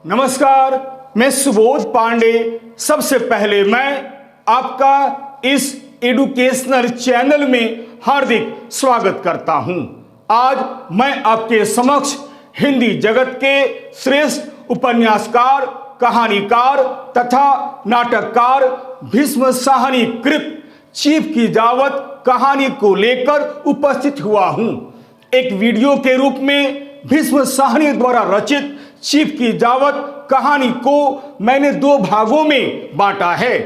नमस्कार, मैं सुबोध पांडे। सबसे पहले मैं आपका इस एडुकेशनल चैनल में हार्दिक स्वागत करता हूं। आज मैं आपके समक्ष हिंदी जगत के श्रेष्ठ उपन्यासकार, कहानीकार तथा नाटककार भीष्म साहनी कृत चीफ की दावत कहानी को लेकर उपस्थित हुआ हूं। एक वीडियो के रूप में भीष्म साहनी द्वारा रचित चीफ की दावत कहानी को मैंने दो भागों में बांटा है।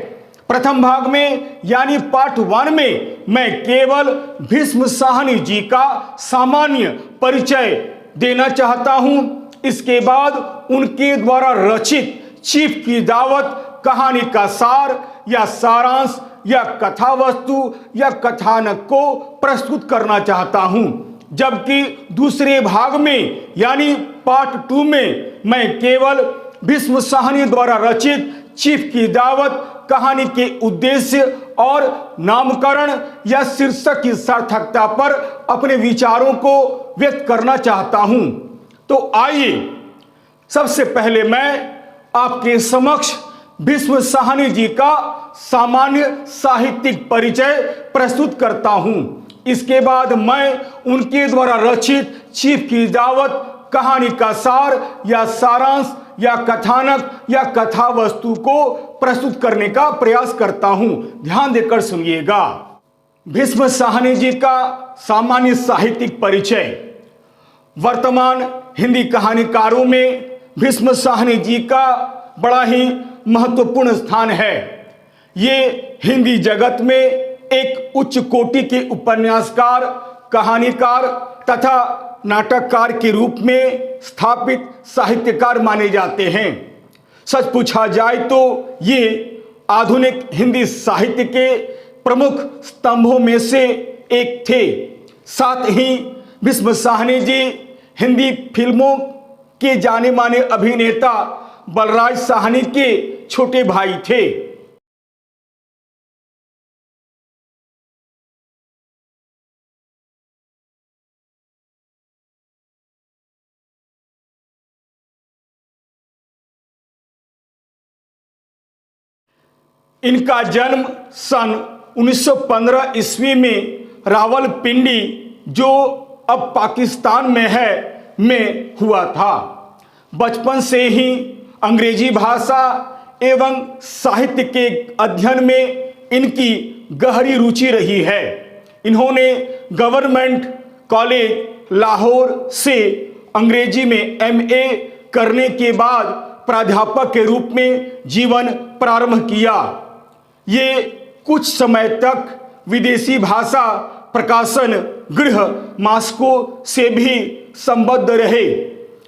प्रथम भाग में यानी पार्ट 1 में मैं केवल भीष्म साहनी जी का सामान्य परिचय देना चाहता हूं। इसके बाद उनके द्वारा रचित चीफ की दावत कहानी का सार या सारांश या कथा वस्तु या कथानक को प्रस्तुत करना चाहता हूं। जबकि दूसरे भाग में यानी पार्ट 2 में मैं केवल भीष्म साहनी द्वारा रचित चीफ की दावत कहानी के उद्देश्य और नामकरण या शीर्षक की सार्थकता पर अपने विचारों को व्यक्त करना चाहता हूं। तो आइए सबसे पहले मैं आपके समक्ष भीष्म साहनी जी का सामान्य साहित्यिक परिचय प्रस्तुत करता हूं। इसके बाद मैं उनके द्वारा रचित चीफ की दावत कहानी का सार या सारांश या कथानक या कथा वस्तु को प्रस्तुत करने का प्रयास करता हूं। ध्यान देकर सुनिएगा। भीष्म साहनी जी का सामान्य साहित्यिक परिचय। वर्तमान हिंदी कहानीकारों में भीष्म साहनी जी का बड़ा ही महत्वपूर्ण स्थान है। ये हिंदी जगत में एक उच्च कोटि के उपन्यासकार, कहानीकार तथा नाटककार के रूप में स्थापित साहित्यकार माने जाते हैं। सच पूछा जाए तो ये आधुनिक हिंदी साहित्य के प्रमुख स्तंभों में से एक थे। साथ ही भीष्म साहनी जी हिंदी फिल्मों के जाने माने अभिनेता बलराज साहनी के छोटे भाई थे। इनका जन्म सन 1915 ईस्वी में रावलपिंडी, जो अब पाकिस्तान में है, में हुआ था। बचपन से ही अंग्रेजी भाषा एवं साहित्य के अध्ययन में इनकी गहरी रुचि रही है। इन्होंने गवर्नमेंट कॉलेज लाहौर से अंग्रेजी में MA करने के बाद प्राध्यापक के रूप में जीवन प्रारंभ किया। ये कुछ समय तक विदेशी भाषा प्रकाशन गृह मास्को से भी संबद्ध रहे।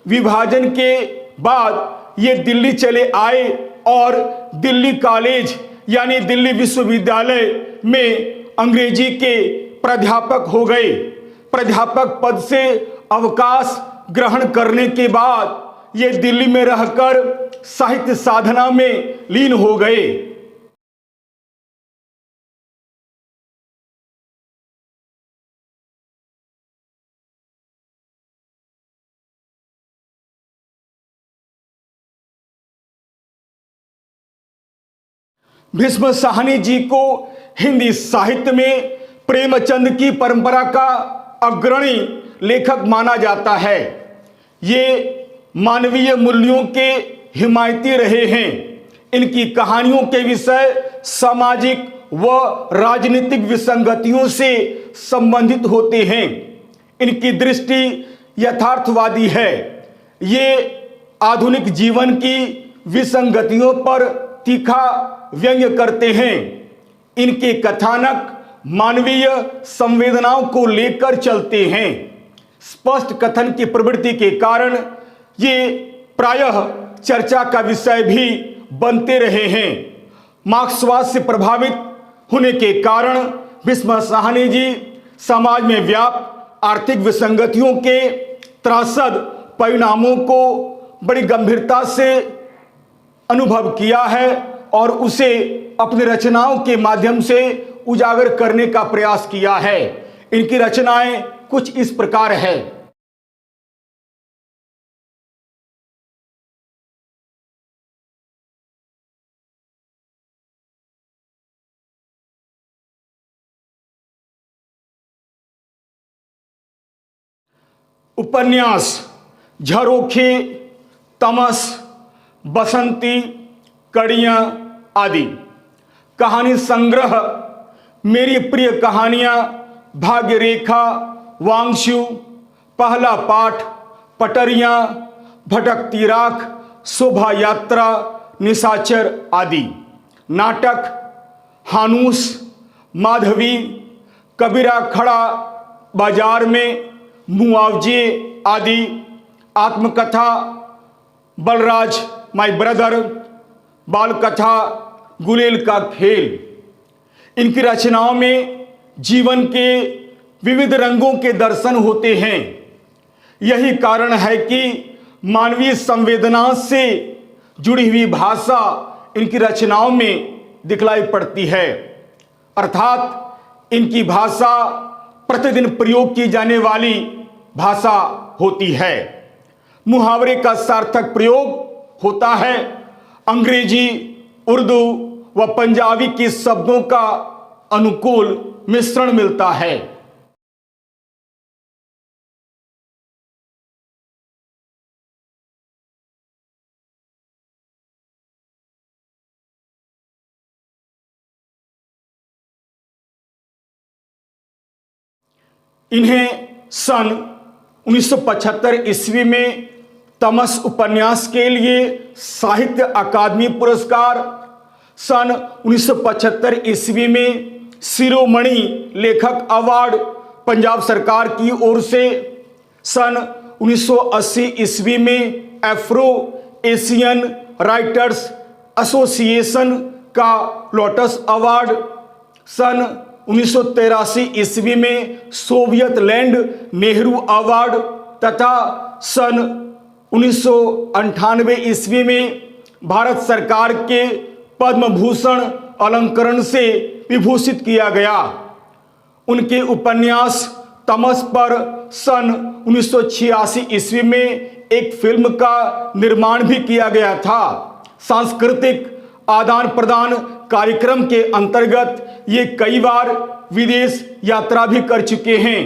विभाजन के बाद ये दिल्ली चले आए और दिल्ली कॉलेज यानी दिल्ली विश्वविद्यालय में अंग्रेजी के प्राध्यापक हो गए। प्राध्यापक पद से अवकाश ग्रहण करने के बाद ये दिल्ली में रहकर साहित्य साधना में लीन हो गए। भीष्म साहनी जी को हिंदी साहित्य में प्रेमचंद की परंपरा का अग्रणी लेखक माना जाता है। ये मानवीय मूल्यों के हिमायती रहे हैं। इनकी कहानियों के विषय सामाजिक व राजनीतिक विसंगतियों से संबंधित होते हैं। इनकी दृष्टि यथार्थवादी है। ये आधुनिक जीवन की विसंगतियों पर तीखा व्यंग्य करते हैं। इनके कथानक मानवीय संवेदनाओं को लेकर चलते हैं। स्पष्ट कथन की प्रवृत्ति के कारण ये प्रायः चर्चा का विषय भी बनते रहे हैं। मार्क्सवाद से प्रभावित होने के कारण भीष्म साहनी जी समाज में व्याप्त आर्थिक विसंगतियों के त्रासद परिणामों को बड़ी गंभीरता से अनुभव किया है और उसे अपनी रचनाओं के माध्यम से उजागर करने का प्रयास किया है। इनकी रचनाएं कुछ इस प्रकार है। उपन्यास झरोखे, तमस, बसंती, कड़ियाँ आदि। कहानी संग्रह मेरी प्रिय कहानियाँ, भाग्य रेखा, वांगशु, पहला पाठ, पटरियाँ, भटकती राख, शोभा यात्रा, निशाचर आदि। नाटक हानूस, माधवी, कबीरा खड़ा बाजार में, मुआवजे आदि। आत्मकथा बलराज माय ब्रदर, बाल कथा गुलेल का खेल। इनकी रचनाओं में जीवन के विविध रंगों के दर्शन होते हैं। यही कारण है कि मानवीय संवेदना से जुड़ी हुई भाषा इनकी रचनाओं में दिखलाई पड़ती है, अर्थात इनकी भाषा प्रतिदिन प्रयोग की जाने वाली भाषा होती है। मुहावरे का सार्थक प्रयोग होता है। अंग्रेजी, उर्दू व पंजाबी के शब्दों का अनुकूल मिश्रण मिलता है। इन्हें सन 1975 ईस्वी में तमस उपन्यास के लिए साहित्य अकादमी पुरस्कार, सन 1975 ईस्वी में शिरोमणि लेखक अवार्ड पंजाब सरकार की ओर से, सन 1980 ईस्वी में एफ्रो एशियन राइटर्स एसोसिएशन का लोटस अवार्ड, सन 1983 ईस्वी में सोवियत लैंड नेहरू अवार्ड तथा सन 1998 ईस्वी में भारत सरकार के पद्म भूषण अलंकरण से विभूषित किया गया। उनके उपन्यास तमस पर सन 1986 ईस्वी में एक फिल्म का निर्माण भी किया गया था। सांस्कृतिक आदान प्रदान कार्यक्रम के अंतर्गत ये कई बार विदेश यात्रा भी कर चुके हैं।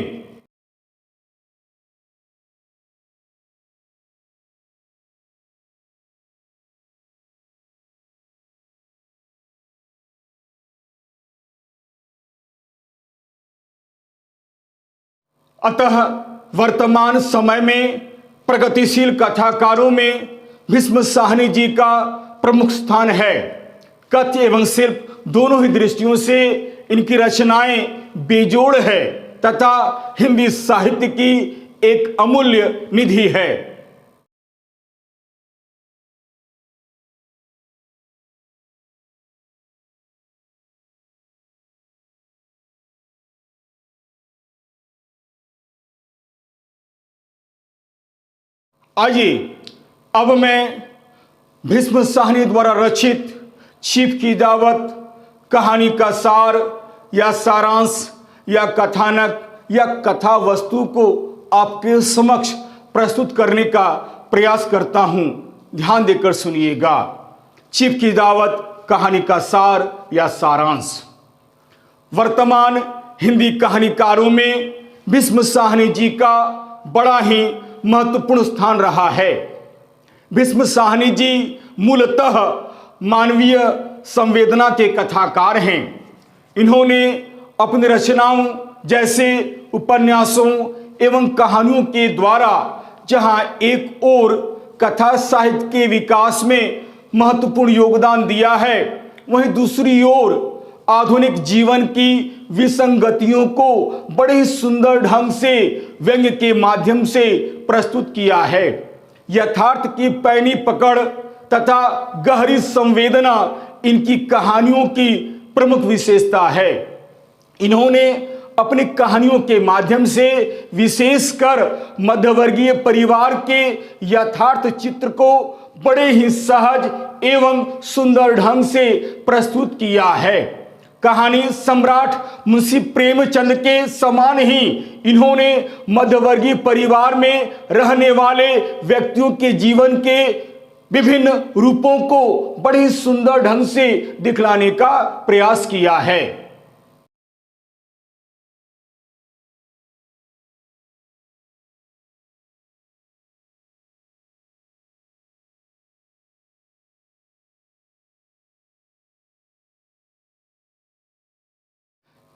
अतः वर्तमान समय में प्रगतिशील कथाकारों में भीष्म साहनी जी का प्रमुख स्थान है। कथ्य एवं शिल्प दोनों ही दृष्टियों से इनकी रचनाएं बेजोड़ है तथा हिंदी साहित्य की एक अमूल्य निधि है। आइए अब मैं भीष्म साहनी द्वारा रचित चीफ की दावत कहानी का सार या सारांश या कथानक या कथा वस्तु को आपके समक्ष प्रस्तुत करने का प्रयास करता हूं। ध्यान देकर सुनिएगा। चीफ की दावत कहानी का सार या सारांश। वर्तमान हिंदी कहानीकारों में भीष्म साहनी जी का बड़ा ही महत्वपूर्ण स्थान रहा है। भीष्म साहनी जी मूलतः मानवीय संवेदना के कथाकार हैं। इन्होंने अपनी रचनाओं जैसे उपन्यासों एवं कहानियों के द्वारा जहां एक ओर कथा साहित्य के विकास में महत्वपूर्ण योगदान दिया है, वहीं दूसरी ओर आधुनिक जीवन की विसंगतियों को बड़े ही सुंदर ढंग से व्यंग्य के माध्यम से प्रस्तुत किया है। यथार्थ की पैनी पकड़ तथा गहरी संवेदना इनकी कहानियों की प्रमुख विशेषता है। इन्होंने अपनी कहानियों के माध्यम से विशेषकर मध्यवर्गीय परिवार के यथार्थ चित्र को बड़े ही सहज एवं सुंदर ढंग से प्रस्तुत किया है। कहानी सम्राट मुंशी प्रेमचंद के समान ही इन्होंने मध्यवर्गीय परिवार में रहने वाले व्यक्तियों के जीवन के विभिन्न रूपों को बड़े सुंदर ढंग से दिखलाने का प्रयास किया है।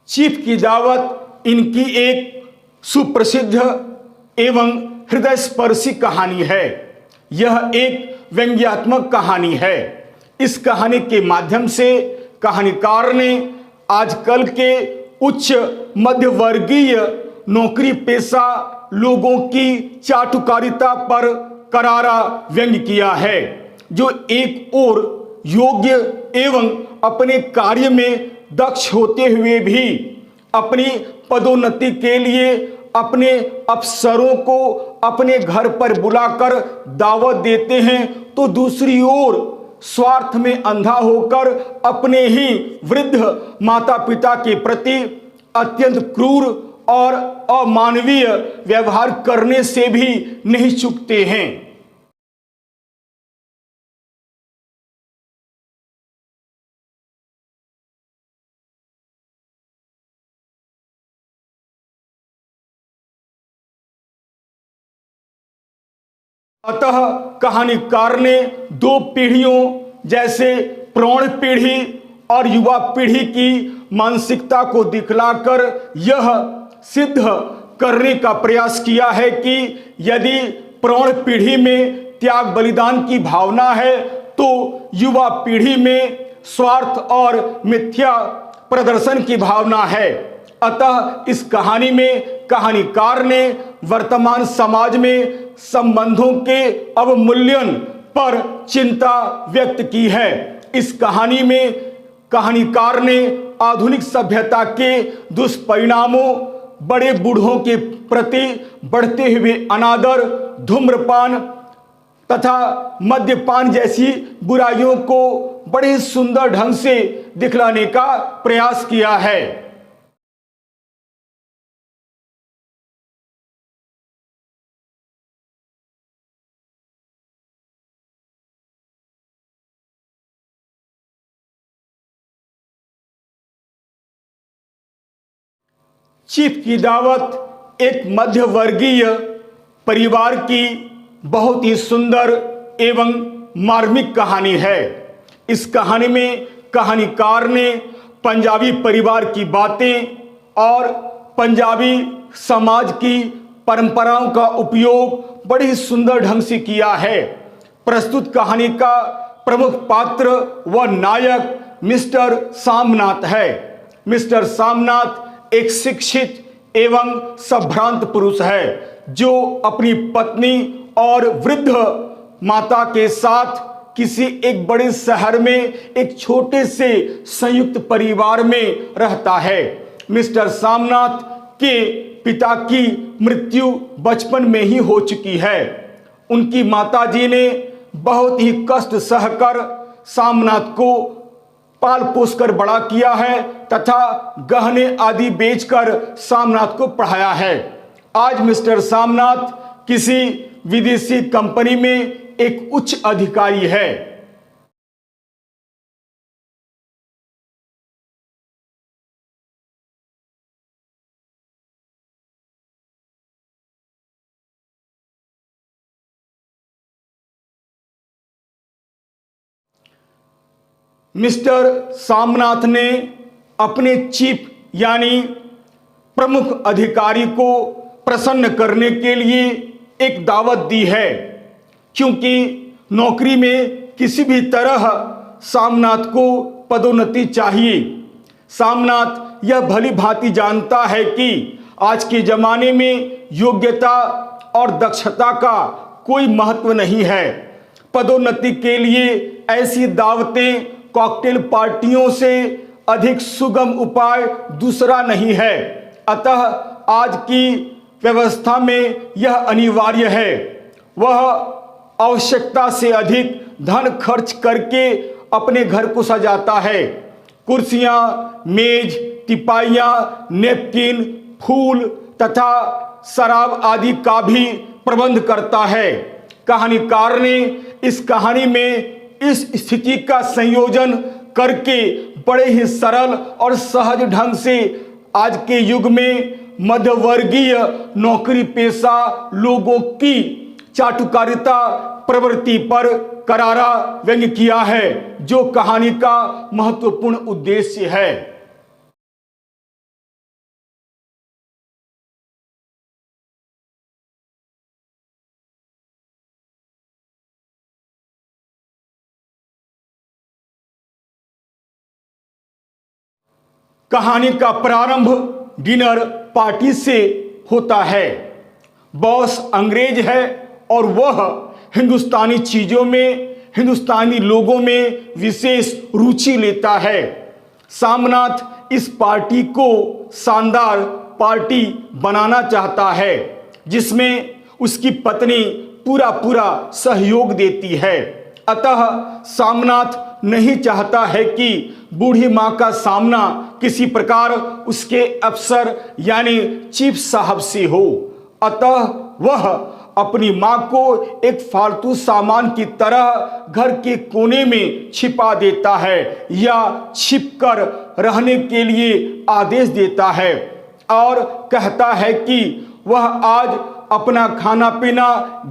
चीफ की दावत इनकी एक सुप्रसिद्ध एवं हृदयस्पर्शी कहानी है। यह एक व्यंग्यात्मक कहानी है। इस कहानी के माध्यम से कहानीकार ने आजकल के उच्च मध्यवर्गीय नौकरी पेशा लोगों की चाटुकारिता पर करारा व्यंग्य किया है, जो एक ओर योग्य एवं अपने कार्य में दक्ष होते हुए भी अपनी पदोन्नति के लिए अपने अफसरों को अपने घर पर बुलाकर दावत देते हैं, तो दूसरी ओर स्वार्थ में अंधा होकर अपने ही वृद्ध माता पिता के प्रति अत्यंत क्रूर और अमानवीय व्यवहार करने से भी नहीं चूकते हैं। अतः कहानीकार ने दो पीढ़ियों जैसे प्रौढ़ पीढ़ी और युवा पीढ़ी की मानसिकता को दिखलाकर यह सिद्ध करने का प्रयास किया है कि यदि प्रौढ़ पीढ़ी में त्याग बलिदान की भावना है, तो युवा पीढ़ी में स्वार्थ और मिथ्या प्रदर्शन की भावना है। अतः इस कहानी में कहानीकार ने वर्तमान समाज में संबंधों के अवमूल्यन पर चिंता व्यक्त की है। इस कहानी में कहानीकार ने आधुनिक सभ्यता के दुष्परिणामों, बड़े बूढ़ों के प्रति बढ़ते हुए अनादर, धूम्रपान तथा मद्यपान जैसी बुराइयों को बड़े सुंदर ढंग से दिखलाने का प्रयास किया है। चीफ की दावत एक मध्यवर्गीय परिवार की बहुत ही सुंदर एवं मार्मिक कहानी है। इस कहानी में कहानीकार ने पंजाबी परिवार की बातें और पंजाबी समाज की परंपराओं का उपयोग बड़े ही सुंदर ढंग से किया है। प्रस्तुत कहानी का प्रमुख पात्र व नायक मिस्टर सामनाथ है। मिस्टर सामनाथ एक शिक्षित एवं संभ्रांत पुरुष है, जो अपनी पत्नी और वृद्ध माता के साथ किसी एक बड़े शहर में एक छोटे से संयुक्त परिवार में रहता है। मिस्टर सामनाथ के पिता की मृत्यु बचपन में ही हो चुकी है। उनकी माताजी ने बहुत ही कष्ट सहकर सामनाथ को पाल पोस कर बड़ा किया है तथा गहने आदि बेचकर सामनाथ को पढ़ाया है। आज मिस्टर सामनाथ किसी विदेशी कंपनी में एक उच्च अधिकारी है। मिस्टर सामनाथ ने अपने चीफ यानी प्रमुख अधिकारी को प्रसन्न करने के लिए एक दावत दी है, क्योंकि नौकरी में किसी भी तरह सामनाथ को पदोन्नति चाहिए। सामनाथ यह भली भांति जानता है कि आज के ज़माने में योग्यता और दक्षता का कोई महत्व नहीं है। पदोन्नति के लिए ऐसी दावतें, कॉकटेल पार्टियों से अधिक सुगम उपाय दूसरा नहीं है। अतः आज की व्यवस्था में यह अनिवार्य है। वह आवश्यकता से अधिक धन खर्च करके अपने घर को सजाता है। कुर्सियां, मेज, टिपाइयां, नेपकिन, फूल तथा शराब आदि का भी प्रबंध करता है। कहानीकार ने इस कहानी में इस स्थिति का संयोजन करके बड़े ही सरल और सहज ढंग से आज के युग में मध्यवर्गीय नौकरी पेशा लोगों की चाटुकारिता प्रवृत्ति पर करारा व्यंग्य किया है, जो कहानी का महत्वपूर्ण उद्देश्य है। कहानी का प्रारंभ डिनर पार्टी से होता है। बॉस अंग्रेज है और वह हिंदुस्तानी चीजों में, हिंदुस्तानी लोगों में विशेष रुचि लेता है। सामनाथ इस पार्टी को शानदार पार्टी बनाना चाहता है, जिसमें उसकी पत्नी पूरा सहयोग देती है। अतः सामनाथ नहीं चाहता है कि बूढ़ी माँ का सामना किसी प्रकार उसके अफसर यानी चीफ साहब से हो। अतः वह अपनी माँ को एक फालतू सामान की तरह घर के कोने में छिपा देता है या छिपकर रहने के लिए आदेश देता है और कहता है कि वह आज अपना खाना पीना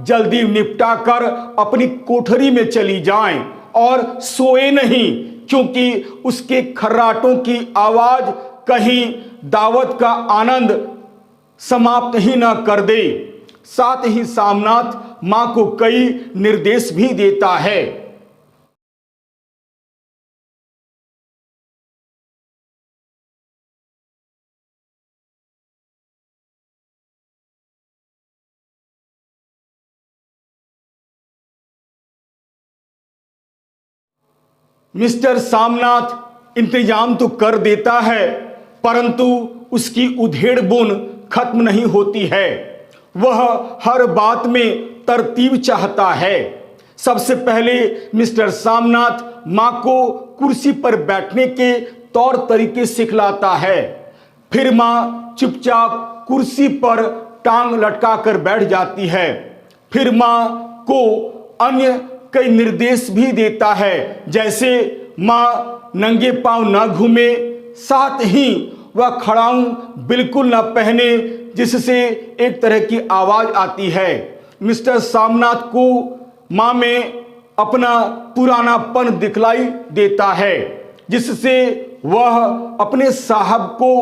जल्दी निपटा कर अपनी कोठरी में चली जाएं और सोए नहीं, क्योंकि उसके खर्राटों की आवाज कहीं दावत का आनंद समाप्त ही ना कर दे। साथ ही सामनाथ मां को कई निर्देश भी देता है। मिस्टर सामनाथ इंतजाम तो कर देता है, परंतु उसकी उधेड़ बुन खत्म नहीं होती है। वह हर बात में तरतीब चाहता है। सबसे पहले मिस्टर सामनाथ मां को कुर्सी पर बैठने के तौर तरीके सिखलाता है। फिर मां चुपचाप कुर्सी पर टांग लटकाकर बैठ जाती है। फिर मां को अन्य कई निर्देश भी देता है, जैसे मां नंगे पांव न घूमे, साथ ही वह खड़ाऊं बिल्कुल न पहने, जिससे एक तरह की आवाज आती है। मिस्टर सामनाथ को मां में अपना पुरानापन दिखलाई देता है, जिससे वह अपने साहब को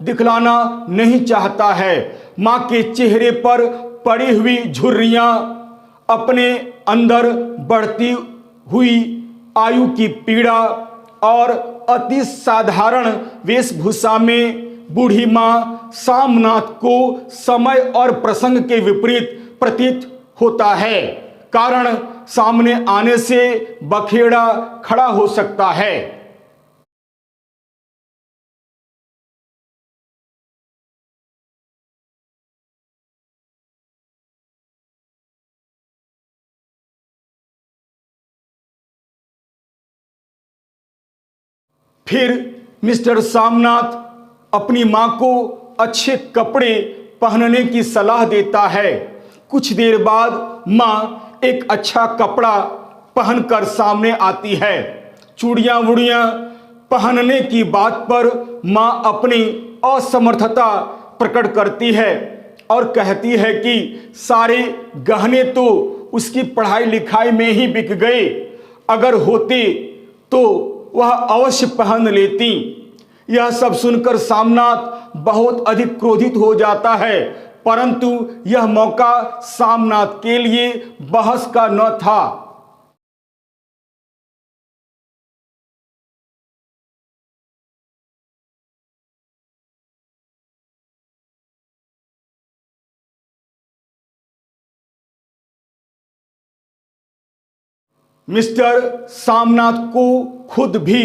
दिखलाना नहीं चाहता है। मां के चेहरे पर पड़ी हुई झुर्रियां अपने अंदर बढ़ती हुई आयु की पीड़ा और अति साधारण वेशभूषा में बूढ़ी मां सामनाथ को समय और प्रसंग के विपरीत प्रतीत होता है, कारण सामने आने से बखेड़ा खड़ा हो सकता है। फिर मिस्टर सामनाथ अपनी मां को अच्छे कपड़े पहनने की सलाह देता है। कुछ देर बाद मां एक अच्छा कपड़ा पहनकर सामने आती है। चूड़ियां वुड़ियां पहनने की बात पर मां अपनी असमर्थता प्रकट करती है और कहती है कि सारे गहने तो उसकी पढ़ाई लिखाई में ही बिक गए, अगर होते तो वह अवश्य पहन लेती। यह सब सुनकर सामनाथ बहुत अधिक क्रोधित हो जाता है, परंतु यह मौका सामनाथ के लिए बहस का न था। मिस्टर सामनाथ को खुद भी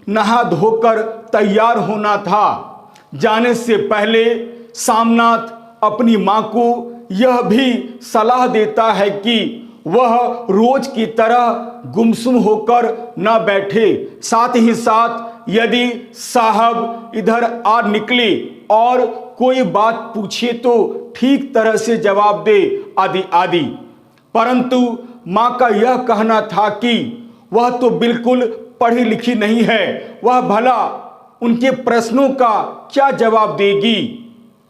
नहा धोकर तैयार होना था। जाने से पहले सामनाथ अपनी मां को यह भी सलाह देता है कि वह रोज की तरह गुमसुम होकर न बैठे। साथ ही साथ यदि साहब इधर आ निकले और कोई बात पूछे तो ठीक तरह से जवाब दे, आदि आदि। परंतु मां का यह कहना था कि वह तो बिल्कुल पढ़ी लिखी नहीं है, वह भला उनके प्रश्नों का क्या जवाब देगी।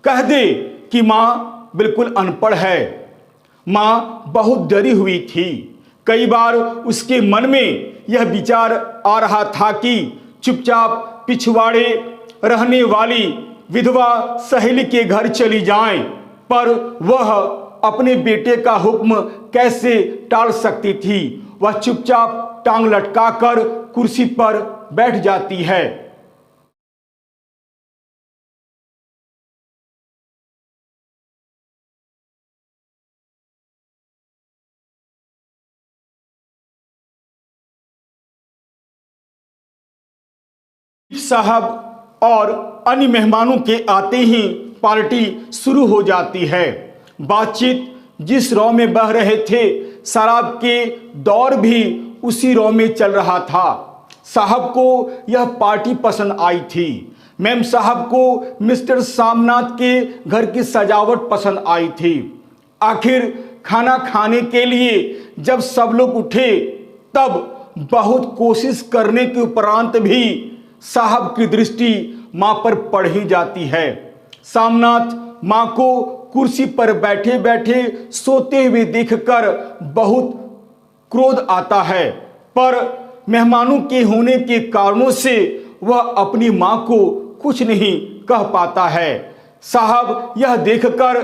कह दे कि मां बिल्कुल अनपढ़ है। मां बहुत डरी हुई थी। कई बार उसके मन में यह विचार आ रहा था कि चुपचाप पिछवाड़े रहने वाली विधवा सहेली के घर चली जाएं, पर वह अपने बेटे का हुक्म कैसे टाल सकती थी। वह चुपचाप टांग लटकाकर कुर्सी पर बैठ जाती है। साहब और अन्य मेहमानों के आते ही पार्टी शुरू हो जाती है। बातचीत जिस रौ में बह रहे थे, शराब के दौर भी उसी रौ में चल रहा था। साहब को यह पार्टी पसंद आई थी। मैम साहब को मिस्टर सामनाथ के घर की सजावट पसंद आई थी। आखिर खाना खाने के लिए जब सब लोग उठे, तब बहुत कोशिश करने के उपरांत भी साहब की दृष्टि मां पर पड़ ही जाती है। सामनाथ मां को कुर्सी पर बैठे बैठे सोते हुए देखकर बहुत क्रोध आता है, पर मेहमानों के होने के कारणों से वह अपनी मां को कुछ नहीं कह पाता है। साहब यह देखकर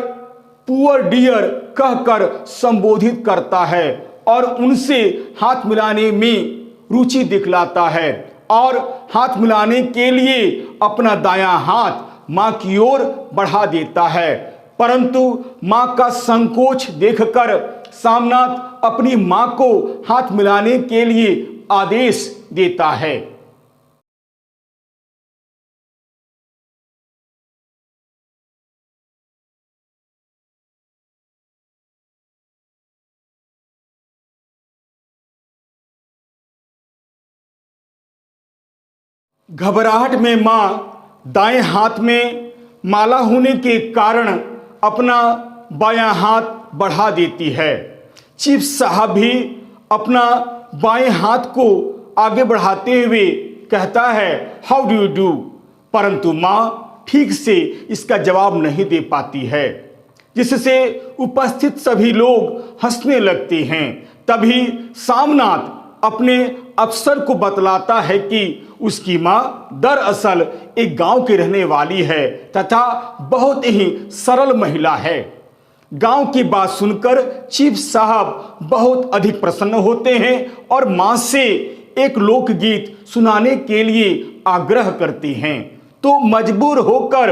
पुअर डियर कहकर संबोधित करता है और उनसे हाथ मिलाने में रुचि दिखलाता है और हाथ मिलाने के लिए अपना दायां हाथ मां की ओर बढ़ा देता है, परंतु मां का संकोच देखकर सामनाथ अपनी मां को हाथ मिलाने के लिए आदेश देता है। घबराहट में मां दाएं हाथ में माला होने के कारण अपना बायां हाथ बढ़ा देती है। चीफ साहब भी अपना बाएं हाथ को आगे बढ़ाते हुए कहता है, हाउ डू यू डू, परंतु मां ठीक से इसका जवाब नहीं दे पाती है, जिससे उपस्थित सभी लोग हंसने लगते हैं। तभी सामनाथ अपने अफसर को बतलाता है कि उसकी मां दरअसल एक गांव की रहने वाली है तथा बहुत ही सरल महिला है। गांव की बात सुनकर चीफ साहब बहुत अधिक प्रसन्न होते हैं और मां से एक लोकगीत सुनाने के लिए आग्रह करते हैं, तो मजबूर होकर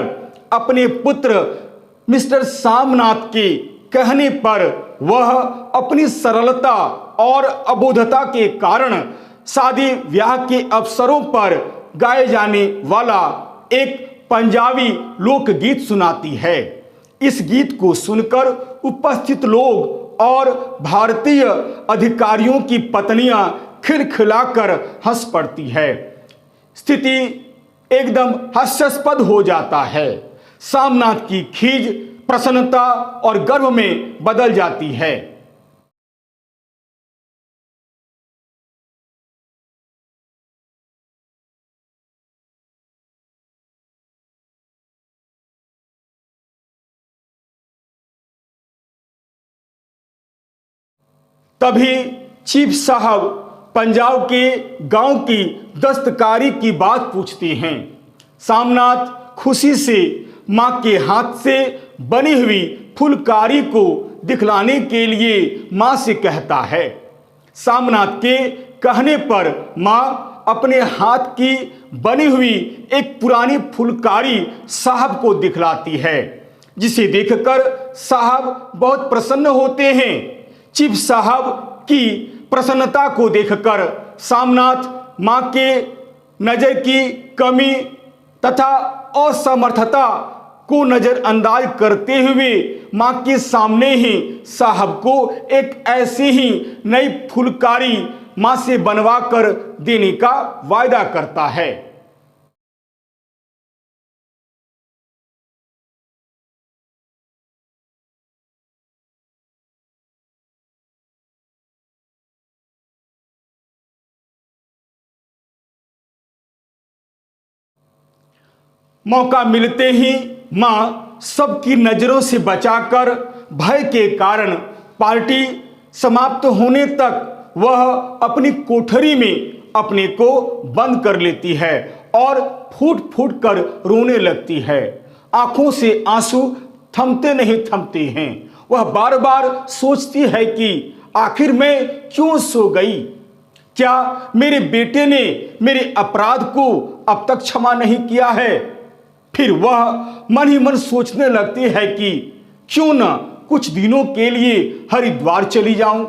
अपने पुत्र मिस्टर सामनाथ के कहने पर वह अपनी सरलता और अबोधता के कारण शादी ब्याह के अवसरों पर गाए जाने वाला एक पंजाबी लोकगीत सुनाती है। इस गीत को सुनकर उपस्थित लोग और भारतीय अधिकारियों की पत्नियां खिलखिलाकर हंस पड़ती है। स्थिति एकदम हास्यास्पद हो जाता है। सामनाथ की खीज प्रसन्नता और गर्व में बदल जाती है। तभी चीफ साहब पंजाब के गांव की दस्तकारी की बात पूछते हैं। सामनाथ खुशी से मां के हाथ से बनी हुई फुलकारी को दिखलाने के लिए मां से कहता है। सामनाथ के कहने पर मां अपने हाथ की बनी हुई एक पुरानी फुलकारी साहब को दिखलाती है, जिसे देखकर साहब बहुत प्रसन्न होते हैं। चीफ साहब की प्रसन्नता को देखकर सामनाथ मां के नजर की कमी तथा असमर्थता को नजरअंदाज करते हुए मां के सामने ही साहब को एक ऐसी ही नई फुलकारी मां से बनवा कर देने का वायदा करता है। मौका मिलते ही मां सबकी नजरों से बचाकर भय के कारण पार्टी समाप्त होने तक वह अपनी कोठरी में अपने को बंद कर लेती है और फूट फूट कर रोने लगती है। आंखों से आंसू थमते नहीं थमते हैं। वह बार बार सोचती है कि आखिर मैं क्यों सो गई। क्या मेरे बेटे ने मेरे अपराध को अब तक क्षमा नहीं किया है। फिर वह मन ही मन सोचने लगती है कि क्यों न कुछ दिनों के लिए हरिद्वार चली जाऊं।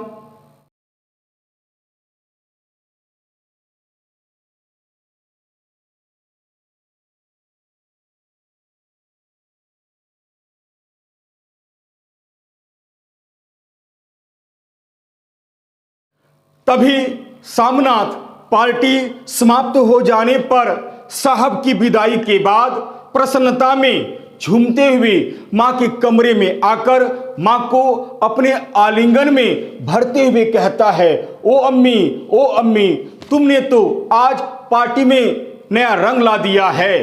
तभी सामनाथ पार्टी समाप्त हो जाने पर साहब की विदाई के बाद प्रसन्नता में झूमते हुए मां के कमरे में आकर मां को अपने आलिंगन में भरते हुए कहता है, ओ अम्मी, तुमने तो आज पार्टी में नया रंग ला दिया है।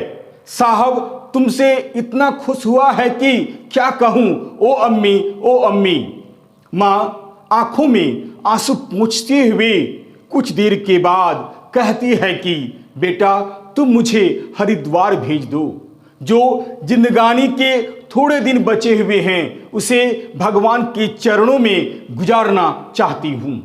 साहब तुमसे इतना खुश हुआ है कि क्या कहूं। ओ अम्मी। मां आंखों में आंसू पोंछते हुए कुछ देर के बाद कहती है कि बेटा तुम मुझे हरिद्वार भेज दो। जो जिंदगानी के थोड़े दिन बचे हुए हैं उसे भगवान के चरणों में गुजारना चाहती हूं।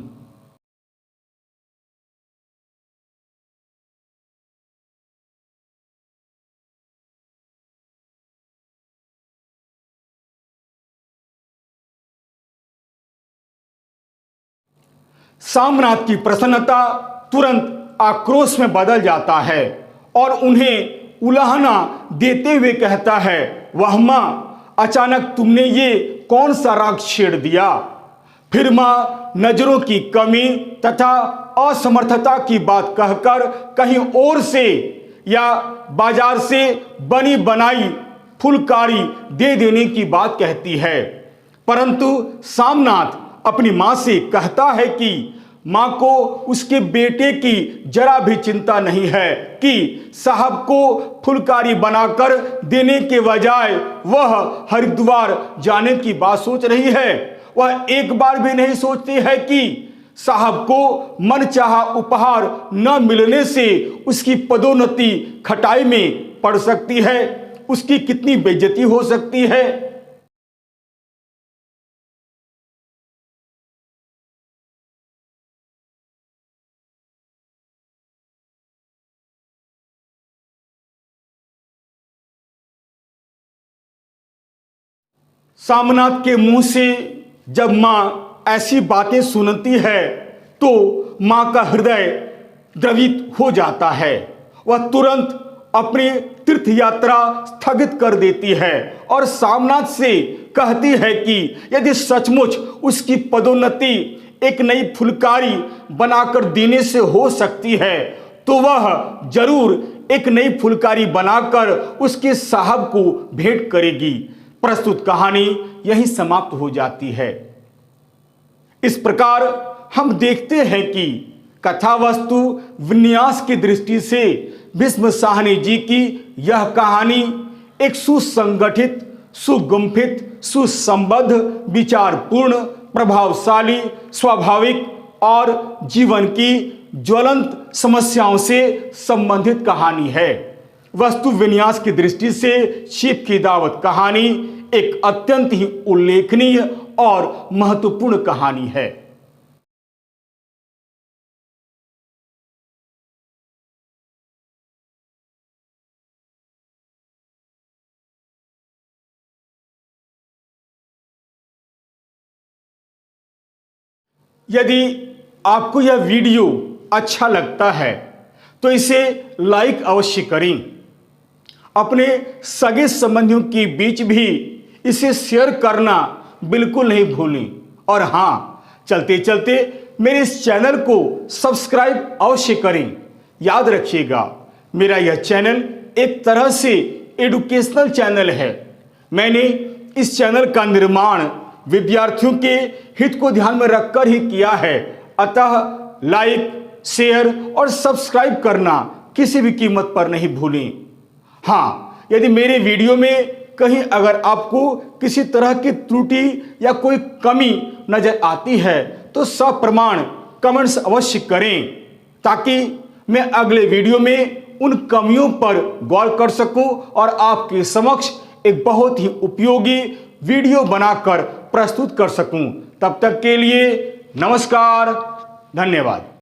सामनाथ की प्रसन्नता तुरंत आक्रोश में बदल जाता है और उन्हें उलाहना देते हुए कहता है, वह मां, अचानक तुमने ये कौन सा राग छेड़ दिया। फिर मां नजरों की कमी तथा असमर्थता की बात कहकर कहीं और से या बाजार से बनी बनाई फुलकारी दे देने की बात कहती है। परंतु सामनाथ अपनी मां से कहता है कि मां को उसके बेटे की जरा भी चिंता नहीं है कि साहब को फुलकारी बनाकर देने के बजाय वह हरिद्वार जाने की बात सोच रही है। वह एक बार भी नहीं सोचती है कि साहब को मनचाहा उपहार न मिलने से उसकी पदोन्नति खटाई में पड़ सकती है, उसकी कितनी बेइज्जती हो सकती है। सामनाथ के मुंह से जब मां ऐसी बातें सुनती है तो मां का हृदय द्रवित हो जाता है। वह तुरंत अपनी तीर्थ यात्रा स्थगित कर देती है और सामनाथ से कहती है कि यदि सचमुच उसकी पदोन्नति एक नई फुलकारी बनाकर देने से हो सकती है तो वह जरूर एक नई फुलकारी बनाकर उसके साहब को भेंट करेगी। प्रस्तुत कहानी यहीं समाप्त हो जाती है। इस प्रकार हम देखते हैं कि कथा वस्तु विन्यास की दृष्टि से भीष्म साहनी जी की यह कहानी एक सुसंगठित, सुगुम्फित, सुसंबद्ध, विचारपूर्ण, प्रभावशाली, स्वाभाविक और जीवन की ज्वलंत समस्याओं से संबंधित कहानी है। वस्तु विन्यास की दृष्टि से शिव की दावत कहानी एक अत्यंत ही उल्लेखनीय और महत्वपूर्ण कहानी है। यदि आपको यह वीडियो अच्छा लगता है तो इसे लाइक अवश्य करें। अपने सगे संबंधियों के बीच भी इसे शेयर करना बिल्कुल नहीं भूलें। और हाँ, चलते चलते मेरे इस चैनल को सब्सक्राइब अवश्य करें। याद रखिएगा, मेरा यह चैनल एक तरह से एजुकेशनल चैनल है। मैंने इस चैनल का निर्माण विद्यार्थियों के हित को ध्यान में रखकर ही किया है। अतः लाइक, शेयर और सब्सक्राइब करना किसी भी कीमत पर नहीं भूलें। हाँ, यदि मेरे वीडियो में कहीं अगर आपको किसी तरह की त्रुटि या कोई कमी नजर आती है तो सप्रमाण कमेंट्स अवश्य करें ताकि मैं अगले वीडियो में उन कमियों पर गौर कर सकूं और आपके समक्ष एक बहुत ही उपयोगी वीडियो बनाकर प्रस्तुत कर सकूं। तब तक के लिए नमस्कार, धन्यवाद।